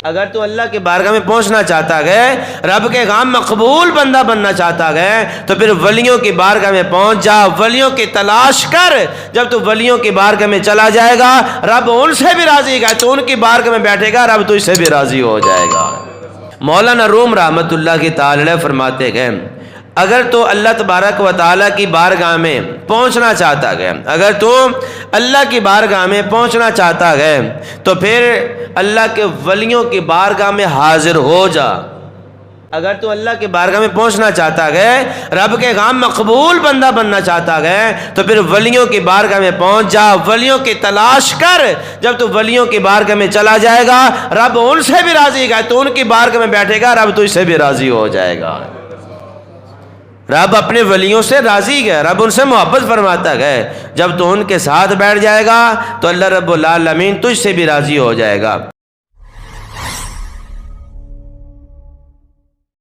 اگر تو اللہ کی بارگاہ میں پہنچنا چاہتا ہے، رب کے کام مقبول بندہ بننا چاہتا ہے، تو پھر ولیوں کی بارگاہ میں پہنچ جا، ولیوں کی تلاش کر۔ جب تو ولیوں کی بارگاہ میں چلا جائے گا، رب ان سے بھی راضی ہے، تو ان کی بارگاہ میں بیٹھے گا، رب تو اس سے بھی راضی ہو جائے گا۔ مولانا روم رحمت اللہ کی تعالی فرماتے ہیں، اگر تو اللہ تبارک و تعالیٰ کی بارگاہ میں پہنچنا چاہتا ہے، اگر تو اللہ کی بارگاہ میں پہنچنا چاہتا ہے، تو پھر اللہ کے ولیوں کی بارگاہ میں حاضر ہو جا۔ اگر تو اللہ کی بارگاہ میں پہنچنا چاہتا ہے، رب کے کام مقبول بندہ بننا چاہتا ہے، تو پھر ولیوں کی بارگاہ میں پہنچ جا، ولیوں کی تلاش کر۔ جب تو ولیوں کی بارگاہ میں چلا جائے گا، رب ان سے بھی راضی ہے، تو ان کی بارگاہ میں بیٹھے گا، رب تو اس سے بھی راضی ہو جائے گا۔ رب اپنے ولیوں سے راضی ہے، رب ان سے محبت فرماتا ہے۔ جب تو ان کے ساتھ بیٹھ جائے گا تو اللہ رب العالمین تجھ سے بھی راضی ہو جائے گا۔